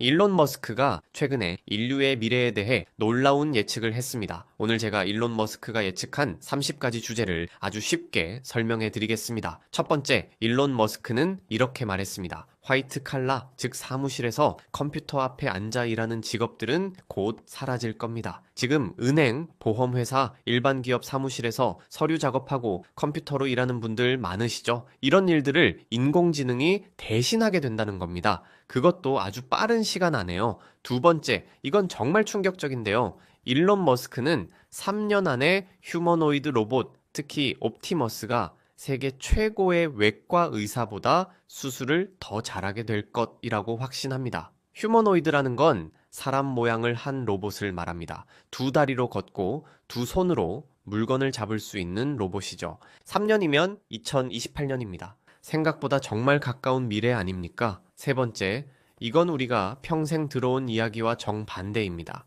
일론 머스크가 최근에 인류의 미래에 대해 놀라운 예측을 했습니다. 오늘 제가 일론 머스크가 예측한 30가지 주제를 아주 쉽게 설명해 드리겠습니다. 첫 번째, 일론 머스크는 이렇게 말했습니다. 화이트 칼라, 즉 사무실에서 컴퓨터 앞에 앉아 일하는 직업들은 곧 사라질 겁니다. 지금 은행, 보험회사, 일반 기업 사무실에서 서류 작업하고 컴퓨터로 일하는 분들 많으시죠? 이런 일들을 인공지능이 대신하게 된다는 겁니다. 그것도 아주 빠른 시간 안에요. 두 번째, 이건 정말 충격적인데요. 일론 머스크는 3년 안에 휴머노이드 로봇, 특히 옵티머스가 세계 최고의 외과 의사보다 수술을 더 잘하게 될 것이라고 확신합니다. 휴머노이드라는 건 사람 모양을 한 로봇을 말합니다. 두 다리로 걷고 두 손으로 물건을 잡을 수 있는 로봇이죠. 3년이면 2028년입니다. 생각보다 정말 가까운 미래 아닙니까? 세 번째, 이건 우리가 평생 들어온 이야기와 정반대입니다.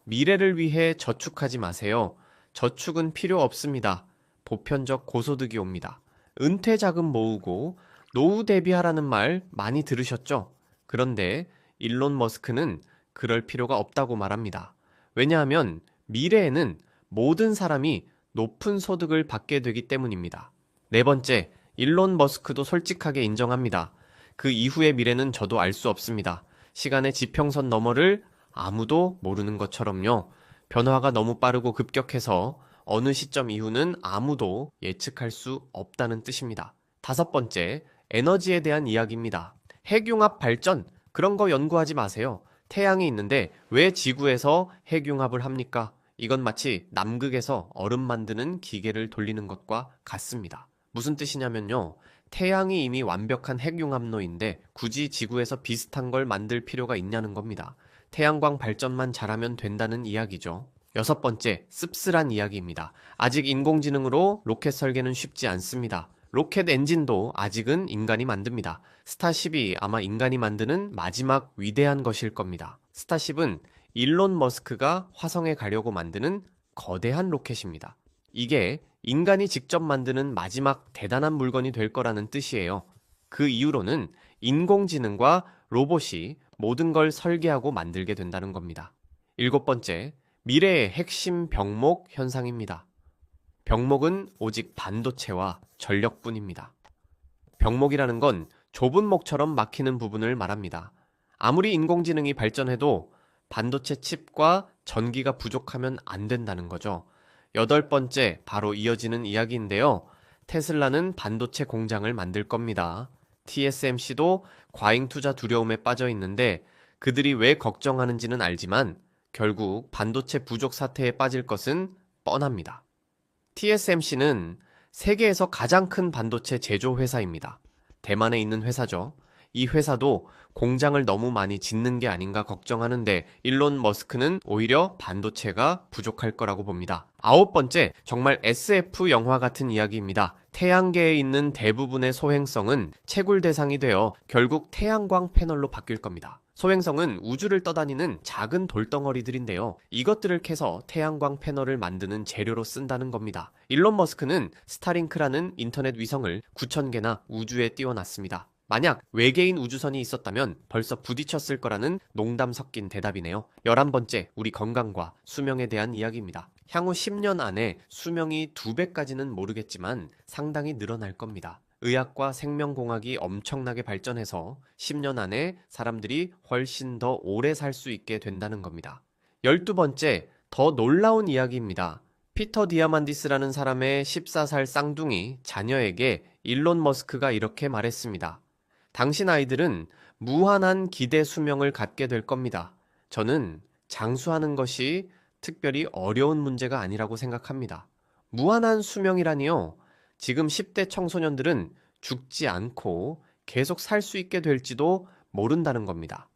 미래를 위해 저축하지 마세요. 저축은 필요 없습니다. 보편적 고소득이 옵니다. 은퇴 자금 모으고 노후 대비하라는 말 많이 들으셨죠? 그런데 일론 머스크는 그럴 필요가 없다고 말합니다. 왜냐하면 미래에는 모든 사람이 높은 소득을 받게 되기 때문입니다. 네 번째, 일론 머스크도 솔직하게 인정합니다. 그 이후의 미래는 저도 알 수 없습니다. 시간의 지평선 너머를 아무도 모르는 것처럼요. 변화가 너무 빠르고 급격해서 어느 시점 이후는 아무도 예측할 수 없다는 뜻입니다. 다섯 번째, 에너지에 대한 이야기입니다. 핵융합 발전, 그런 거 연구하지 마세요. 태양이 있는데 왜 지구에서 핵융합을 합니까? 이건 마치 남극에서 얼음 만드는 기계를 돌리는 것과 같습니다. 무슨 뜻이냐면요. 태양이 이미 완벽한 핵융합로인데 굳이 지구에서 비슷한 걸 만들 필요가 있냐는 겁니다. 태양광 발전만 잘하면 된다는 이야기죠. 여섯 번째, 씁쓸한 이야기입니다. 아직 인공지능으로 로켓 설계는 쉽지 않습니다. 로켓 엔진도 아직은 인간이 만듭니다. 스타쉽이 아마 인간이 만드는 마지막 위대한 것일 겁니다. 스타쉽은 일론 머스크가 화성에 가려고 만드는 거대한 로켓입니다. 이게 인간이 직접 만드는 마지막 대단한 물건이 될 거라는 뜻이에요. 그 이후로는 인공지능과 로봇이 모든 걸 설계하고 만들게 된다는 겁니다. 일곱 번째, 미래의 핵심 병목 현상입니다. 병목은 오직 반도체와 전력뿐입니다. 병목이라는 건 좁은 목처럼 막히는 부분을 말합니다. 아무리 인공지능이 발전해도 반도체 칩과 전기가 부족하면 안 된다는 거죠. 여덟 번째, 바로 이어지는 이야기인데요. 테슬라는 반도체 공장을 만들 겁니다. TSMC도 과잉 투자 두려움에 빠져 있는데 그들이 왜 걱정하는지는 알지만 결국 반도체 부족 사태에 빠질 것은 뻔합니다. TSMC는 세계에서 가장 큰 반도체 제조 회사입니다. 대만에 있는 회사죠. 이 회사도 공장을 너무 많이 짓는 게 아닌가 걱정하는데 일론 머스크는 오히려 반도체가 부족할 거라고 봅니다. 아홉 번째, 정말 SF 영화 같은 이야기입니다. 태양계에 있는 대부분의 소행성은 채굴 대상이 되어 결국 태양광 패널로 바뀔 겁니다. 소행성은 우주를 떠다니는 작은 돌덩어리들인데요. 이것들을 캐서 태양광 패널을 만드는 재료로 쓴다는 겁니다. 일론 머스크는 스타링크라는 인터넷 위성을 9,000개나 우주에 띄워놨습니다. 만약 외계인 우주선이 있었다면 벌써 부딪혔을 거라는 농담 섞인 대답이네요. 11번째, 우리 건강과 수명에 대한 이야기입니다. 향후 10년 안에 수명이 2배까지는 모르겠지만 상당히 늘어날 겁니다. 의학과 생명공학이 엄청나게 발전해서 10년 안에 사람들이 훨씬 더 오래 살 수 있게 된다는 겁니다. 12번째, 더 놀라운 이야기입니다. 피터 디아만디스라는 사람의 14살 쌍둥이 자녀에게 일론 머스크가 이렇게 말했습니다. 당신 아이들은 무한한 기대 수명을 갖게 될 겁니다. 저는 장수하는 것이 특별히 어려운 문제가 아니라고 생각합니다. 무한한 수명이라니요. 지금 10대 청소년들은 죽지 않고 계속 살 수 있게 될지도 모른다는 겁니다.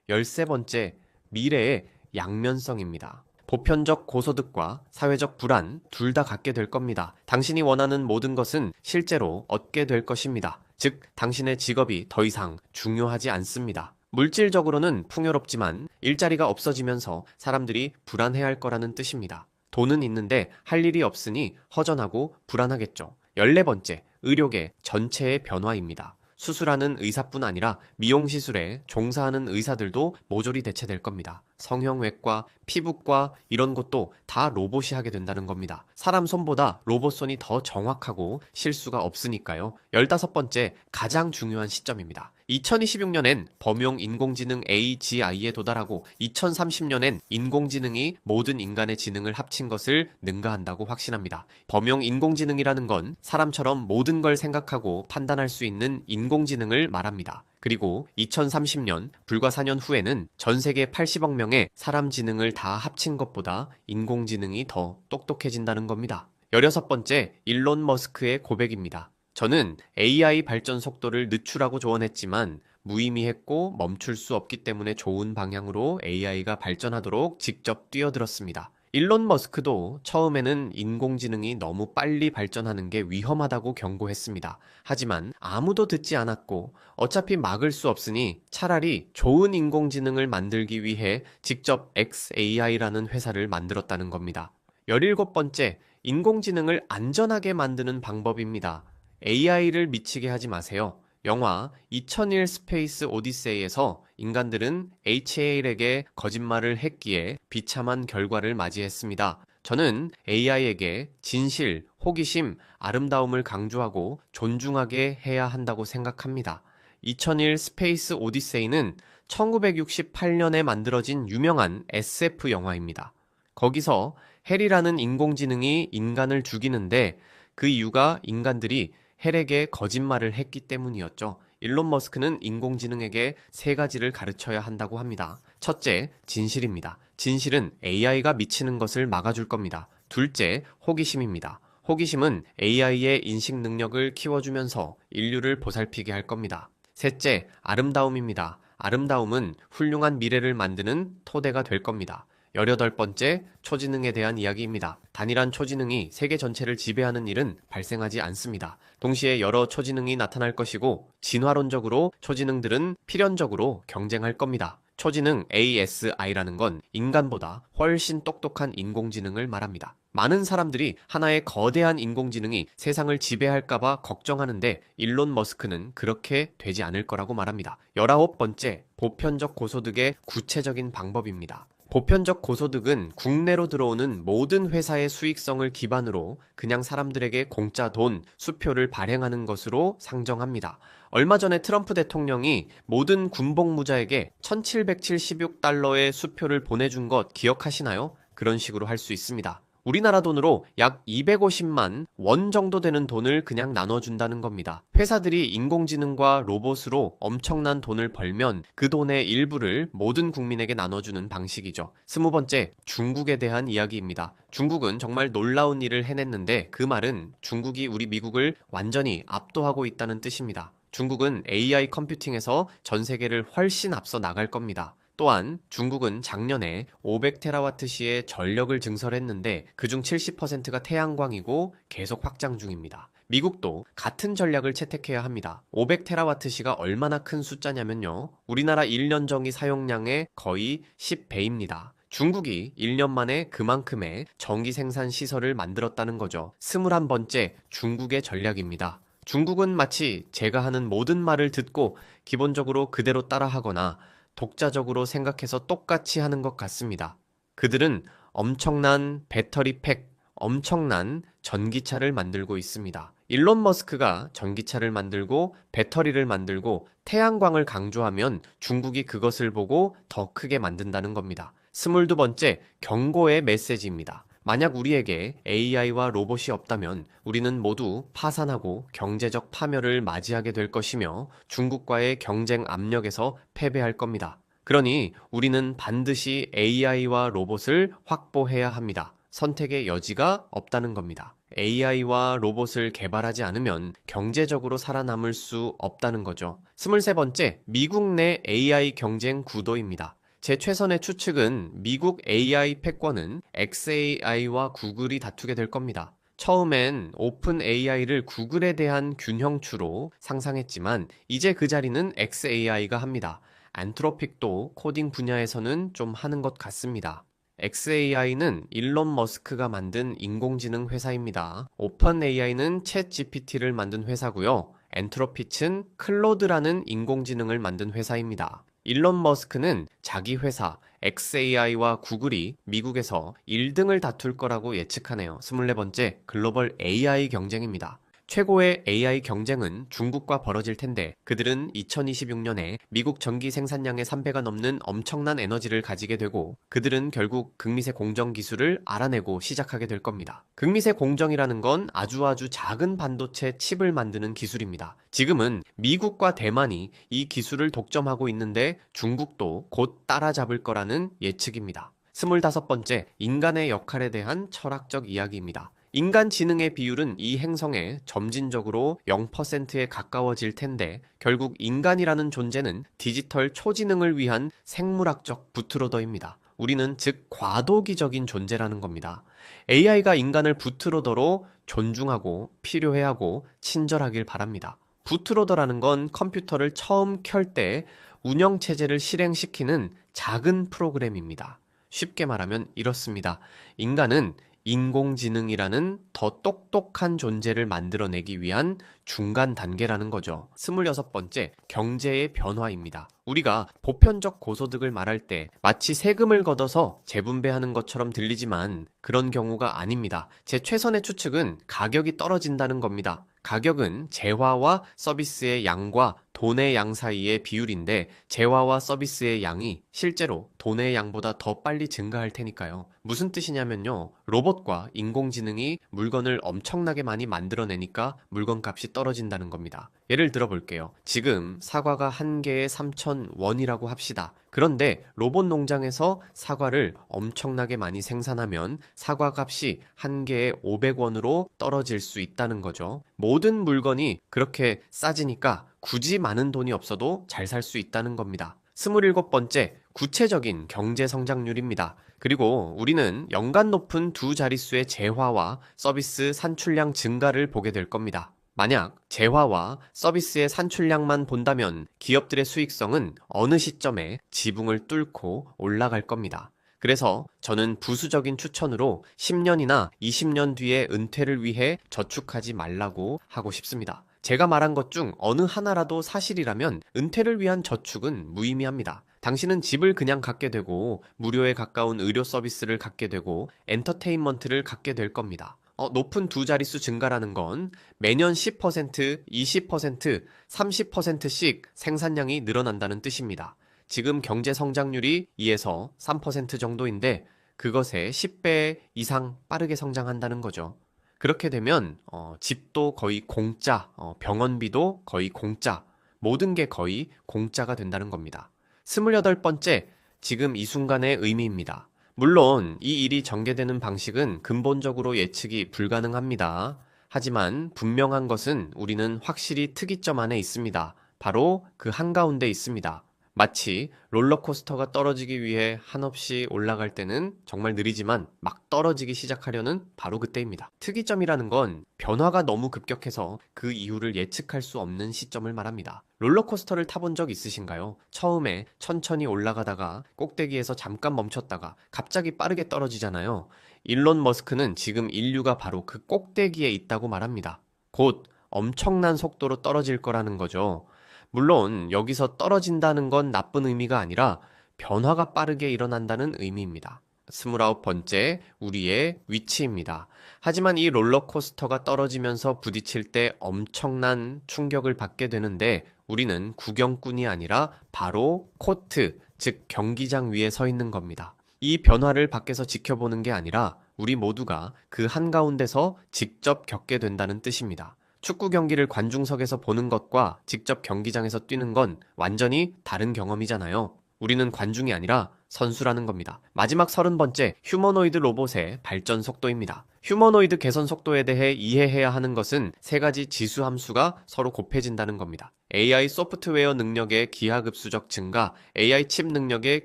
13번째, 미래의 양면성입니다. 보편적 고소득과 사회적 불안 둘 다 갖게 될 겁니다. 당신이 원하는 모든 것은 실제로 얻게 될 것입니다. 즉, 당신의 직업이 더 이상 중요하지 않습니다. 물질적으로는 풍요롭지만 일자리가 없어지면서 사람들이 불안해할 거라는 뜻입니다. 돈은 있는데 할 일이 없으니 허전하고 불안하겠죠. 14번째, 의료계 전체의 변화입니다. 수술하는 의사뿐 아니라 미용시술에 종사하는 의사들도 모조리 대체될 겁니다. 성형외과, 피부과 이런 것도 다 로봇이 하게 된다는 겁니다. 사람 손보다 로봇 손이 더 정확하고 실수가 없으니까요. 15번째 가장 중요한 시점입니다. 2026년엔 범용 인공지능 AGI에 도달하고 2030년엔 인공지능이 모든 인간의 지능을 합친 것을 능가한다고 확신합니다. 범용 인공지능이라는 건 사람처럼 모든 걸 생각하고 판단할 수 있는 인공지능을 말합니다. 그리고 2030년, 불과 4년 후에는 전 세계 80억 명의 사람 지능을 다 합친 것보다 인공지능이 더 똑똑해진다는 겁니다. 16번째, 일론 머스크의 고백입니다. 저는 AI 발전 속도를 늦추라고 조언했지만 무의미했고 멈출 수 없기 때문에 좋은 방향으로 AI가 발전하도록 직접 뛰어들었습니다. 일론 머스크도 처음에는 인공지능이 너무 빨리 발전하는 게 위험하다고 경고했습니다. 하지만 아무도 듣지 않았고 어차피 막을 수 없으니 차라리 좋은 인공지능을 만들기 위해 직접 xAI라는 회사를 만들었다는 겁니다. 17번째, 인공지능을 안전하게 만드는 방법입니다. AI를 미치게 하지 마세요. 영화 2001 스페이스 오디세이에서 인간들은 HAL에게 거짓말을 했기에 비참한 결과를 맞이했습니다. 저는 AI에게 진실, 호기심, 아름다움을 강조하고 존중하게 해야 한다고 생각합니다. 2001 스페이스 오디세이는 1968년에 만들어진 유명한 SF 영화입니다. 거기서 헬이라는 인공지능이 인간을 죽이는데 그 이유가 인간들이 헬에게 거짓말을 했기 때문이었죠. 일론 머스크는 인공지능에게 3가지를 가르쳐야 한다고 합니다. 첫째, 진실입니다. 진실은 AI가 미치는 것을 막아줄 겁니다. 둘째, 호기심입니다. 호기심은 AI의 인식 능력을 키워주면서 인류를 보살피게 할 겁니다. 셋째, 아름다움입니다. 아름다움은 훌륭한 미래를 만드는 토대가 될 겁니다. 18번째, 초지능에 대한 이야기입니다. 단일한 초지능이 세계 전체를 지배하는 일은 발생하지 않습니다. 동시에 여러 초지능이 나타날 것이고 진화론적으로 초지능들은 필연적으로 경쟁할 겁니다. 초지능 ASI라는 건 인간보다 훨씬 똑똑한 인공지능을 말합니다. 많은 사람들이 하나의 거대한 인공지능이 세상을 지배할까봐 걱정하는데 일론 머스크는 그렇게 되지 않을 거라고 말합니다. 19번째, 보편적 고소득의 구체적인 방법입니다. 보편적 고소득은 국내로 들어오는 모든 회사의 수익성을 기반으로 그냥 사람들에게 공짜 돈, 수표를 발행하는 것으로 상정합니다. 얼마 전에 트럼프 대통령이 모든 군복무자에게 1776달러의 수표를 보내준 것 기억하시나요? 그런 식으로 할 수 있습니다. 우리나라 돈으로 약 250만 원 정도 되는 돈을 그냥 나눠준다는 겁니다. 회사들이 인공지능과 로봇으로 엄청난 돈을 벌면 그 돈의 일부를 모든 국민에게 나눠주는 방식이죠. 20번째, 중국에 대한 이야기입니다. 중국은 정말 놀라운 일을 해냈는데 그 말은 중국이 우리 미국을 완전히 압도하고 있다는 뜻입니다. 중국은 AI 컴퓨팅에서 전 세계를 훨씬 앞서 나갈 겁니다. 또한 중국은 작년에 500테라와트시의 전력을 증설했는데 그중 70%가 태양광이고 계속 확장 중입니다. 미국도 같은 전략을 채택해야 합니다. 500테라와트시가 얼마나 큰 숫자냐면요. 우리나라 1년 전기 사용량의 거의 10배입니다. 중국이 1년 만에 그만큼의 전기 생산 시설을 만들었다는 거죠. 21번째, 중국의 전략입니다. 중국은 마치 제가 하는 모든 말을 듣고 기본적으로 그대로 따라하거나 독자적으로 생각해서 똑같이 하는 것 같습니다. 그들은 엄청난 배터리 팩, 엄청난 전기차를 만들고 있습니다. 일론 머스크가 전기차를 만들고 배터리를 만들고 태양광을 강조하면 중국이 그것을 보고 더 크게 만든다는 겁니다. 22번째, 경고의 메시지입니다. 만약 우리에게 AI와 로봇이 없다면 우리는 모두 파산하고 경제적 파멸을 맞이하게 될 것이며 중국과의 경쟁 압력에서 패배할 겁니다. 그러니 우리는 반드시 AI와 로봇을 확보해야 합니다. 선택의 여지가 없다는 겁니다. AI와 로봇을 개발하지 않으면 경제적으로 살아남을 수 없다는 거죠. 23번째, 미국 내 AI 경쟁 구도입니다. 제 최선의 추측은 미국 AI 패권은 xAI와 구글이 다투게 될 겁니다. 처음엔 오픈 AI를 구글에 대한 균형추로 상상했지만 이제 그 자리는 xAI가 합니다. 안트로픽도 코딩 분야에서는 좀 하는 것 같습니다. xAI는 일론 머스크가 만든 인공지능 회사입니다. 오픈 AI는 챗 GPT를 만든 회사고요. 엔트로피츠는 클로드라는 인공지능을 만든 회사입니다. 일론 머스크는 자기 회사 xAI와 구글이 미국에서 1등을 다툴 거라고 예측하네요. 24번째 글로벌 AI 경쟁입니다. 최고의 AI 경쟁은 중국과 벌어질 텐데 그들은 2026년에 미국 전기 생산량의 3배가 넘는 엄청난 에너지를 가지게 되고 그들은 결국 극미세 공정 기술을 알아내고 시작하게 될 겁니다. 극미세 공정이라는 건 아주 작은 반도체 칩을 만드는 기술입니다. 지금은 미국과 대만이 이 기술을 독점하고 있는데 중국도 곧 따라잡을 거라는 예측입니다. 25번째 인간의 역할에 대한 철학적 이야기입니다. 인간 지능의 비율은 이 행성에 점진적으로 0%에 가까워질 텐데 결국 인간이라는 존재는 디지털 초지능을 위한 생물학적 부트로더입니다. 우리는 즉 과도기적인 존재라는 겁니다. AI가 인간을 부트로더로 존중하고 필요해하고 친절하길 바랍니다. 부트로더라는 건 컴퓨터를 처음 켤 때 운영체제를 실행시키는 작은 프로그램입니다. 쉽게 말하면 이렇습니다. 인간은 인공지능이라는 더 똑똑한 존재를 만들어내기 위한 중간 단계라는 거죠. 26번째, 경제의 변화입니다. 우리가 보편적 고소득을 말할 때 마치 세금을 걷어서 재분배하는 것처럼 들리지만 그런 경우가 아닙니다. 제 최선의 추측은 가격이 떨어진다는 겁니다. 가격은 재화와 서비스의 양과 돈의 양 사이의 비율인데 재화와 서비스의 양이 실제로 돈의 양보다 더 빨리 증가할 테니까요. 무슨 뜻이냐면요. 로봇과 인공지능이 물건을 엄청나게 많이 만들어내니까 물건값이 떨어진다는 겁니다. 예를 들어 볼게요. 지금 사과가 한 개에 3,000원이라고 합시다. 그런데 로봇 농장에서 사과를 엄청나게 많이 생산하면 사과 값이 한 개에 500원으로 떨어질 수 있다는 거죠. 모든 물건이 그렇게 싸지니까 굳이 많은 돈이 없어도 잘 살 수 있다는 겁니다. 27번째, 구체적인 경제 성장률입니다. 그리고 우리는 연간 높은 두 자릿수의 재화와 서비스 산출량 증가를 보게 될 겁니다. 만약 재화와 서비스의 산출량만 본다면 기업들의 수익성은 어느 시점에 지붕을 뚫고 올라갈 겁니다. 그래서 저는 부수적인 추천으로 10년이나 20년 뒤에 은퇴를 위해 저축하지 말라고 하고 싶습니다. 제가 말한 것 중 어느 하나라도 사실이라면 은퇴를 위한 저축은 무의미합니다. 당신은 집을 그냥 갖게 되고 무료에 가까운 의료 서비스를 갖게 되고 엔터테인먼트를 갖게 될 겁니다. 높은 두 자릿수 증가라는 건 매년 10%, 20%, 30%씩 생산량이 늘어난다는 뜻입니다. 지금 경제 성장률이 2에서 3% 정도인데 그것의 10배 이상 빠르게 성장한다는 거죠. 그렇게 되면 집도 거의 공짜, 병원비도 거의 공짜, 모든 게 거의 공짜가 된다는 겁니다. 28번째, 지금 이 순간의 의미입니다. 물론 이 일이 전개되는 방식은 근본적으로 예측이 불가능합니다. 하지만 분명한 것은 우리는 확실히 특이점 안에 있습니다. 바로 그 한가운데 있습니다. 마치 롤러코스터가 떨어지기 위해 한없이 올라갈 때는 정말 느리지만 막 떨어지기 시작하려는 바로 그때입니다. 특이점이라는 건 변화가 너무 급격해서 그 이유를 예측할 수 없는 시점을 말합니다. 롤러코스터를 타본 적 있으신가요? 처음에 천천히 올라가다가 꼭대기에서 잠깐 멈췄다가 갑자기 빠르게 떨어지잖아요. 일론 머스크는 지금 인류가 바로 그 꼭대기에 있다고 말합니다. 곧 엄청난 속도로 떨어질 거라는 거죠. 물론 여기서 떨어진다는 건 나쁜 의미가 아니라 변화가 빠르게 일어난다는 의미입니다. 29번째, 우리의 위치입니다. 하지만 이 롤러코스터가 떨어지면서 부딪힐 때 엄청난 충격을 받게 되는데 우리는 구경꾼이 아니라 바로 코트, 즉 경기장 위에 서 있는 겁니다. 이 변화를 밖에서 지켜보는 게 아니라 우리 모두가 그 한가운데서 직접 겪게 된다는 뜻입니다. 축구 경기를 관중석에서 보는 것과 직접 경기장에서 뛰는 건 완전히 다른 경험이잖아요. 우리는 관중이 아니라 선수라는 겁니다. 마지막 30번째, 휴머노이드 로봇의 발전 속도입니다. 휴머노이드 개선 속도에 대해 이해해야 하는 것은 세 가지 지수 함수가 서로 곱해진다는 겁니다. AI 소프트웨어 능력의 기하급수적 증가, AI 칩 능력의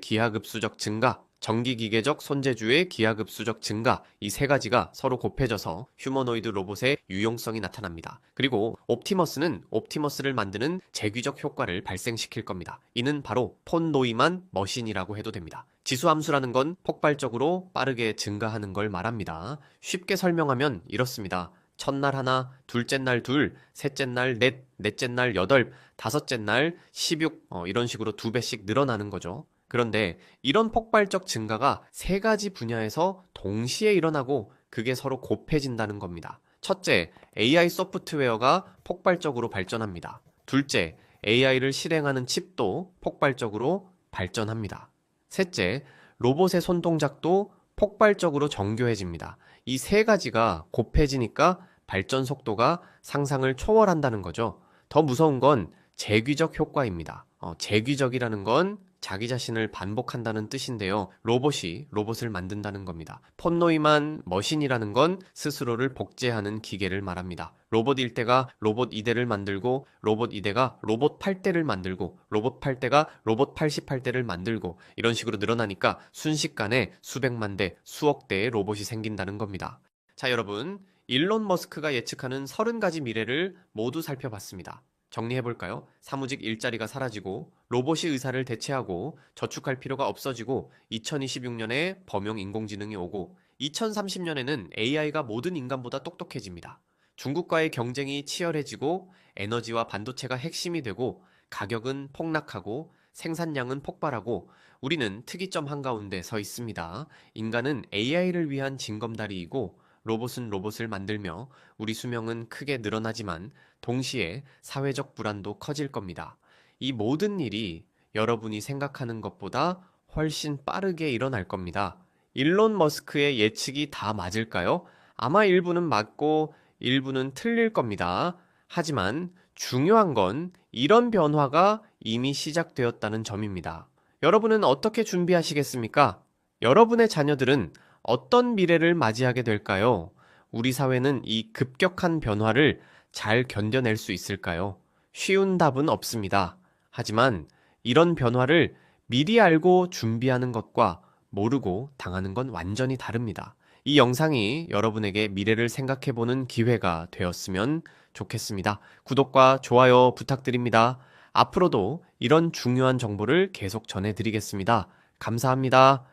기하급수적 증가, 전기기계적 손재주의 기하급수적 증가, 이 세 가지가 서로 곱해져서 휴머노이드 로봇의 유용성이 나타납니다. 그리고 옵티머스는 옵티머스를 만드는 재귀적 효과를 발생시킬 겁니다. 이는 바로 폰 노이만 머신이라고 해도 됩니다. 지수함수라는 건 폭발적으로 빠르게 증가하는 걸 말합니다. 쉽게 설명하면 이렇습니다. 첫날 하나, 둘째 날 둘, 셋째 날 넷, 넷째 날 여덟, 다섯째 날 16, 이런 식으로 2배씩 늘어나는 거죠. 그런데 이런 폭발적 증가가 세 가지 분야에서 동시에 일어나고 그게 서로 곱해진다는 겁니다. 첫째, AI 소프트웨어가 폭발적으로 발전합니다. 둘째, AI를 실행하는 칩도 폭발적으로 발전합니다. 셋째, 로봇의 손동작도 폭발적으로 정교해집니다. 이 세 가지가 곱해지니까 발전 속도가 상상을 초월한다는 거죠. 더 무서운 건 재귀적 효과입니다. 재귀적이라는 건 자기 자신을 반복한다는 뜻인데요. 로봇이 로봇을 만든다는 겁니다. 폰노이만 머신이라는 건 스스로를 복제하는 기계를 말합니다. 로봇 1대가 로봇 2대를 만들고 로봇 2대가 로봇 8대를 만들고 로봇 8대가 로봇 88대를 만들고 이런 식으로 늘어나니까 순식간에 수백만 대, 수억 대의 로봇이 생긴다는 겁니다. 자, 여러분, 일론 머스크가 예측하는 30가지 미래를 모두 살펴봤습니다. 정리해볼까요? 사무직 일자리가 사라지고 로봇이 의사를 대체하고 저축할 필요가 없어지고 2026년에 범용 인공지능이 오고 2030년에는 AI가 모든 인간보다 똑똑해집니다. 중국과의 경쟁이 치열해지고 에너지와 반도체가 핵심이 되고 가격은 폭락하고 생산량은 폭발하고 우리는 특이점 한가운데 서 있습니다. 인간은 AI를 위한 징검다리이고 로봇은 로봇을 만들며 우리 수명은 크게 늘어나지만 동시에 사회적 불안도 커질 겁니다. 이 모든 일이 여러분이 생각하는 것보다 훨씬 빠르게 일어날 겁니다. 일론 머스크의 예측이 다 맞을까요? 아마 일부는 맞고 일부는 틀릴 겁니다. 하지만 중요한 건 이런 변화가 이미 시작되었다는 점입니다. 여러분은 어떻게 준비하시겠습니까? 여러분의 자녀들은 어떤 미래를 맞이하게 될까요? 우리 사회는 이 급격한 변화를 잘 견뎌낼 수 있을까요? 쉬운 답은 없습니다. 하지만 이런 변화를 미리 알고 준비하는 것과 모르고 당하는 건 완전히 다릅니다. 이 영상이 여러분에게 미래를 생각해보는 기회가 되었으면 좋겠습니다. 구독과 좋아요 부탁드립니다. 앞으로도 이런 중요한 정보를 계속 전해드리겠습니다. 감사합니다.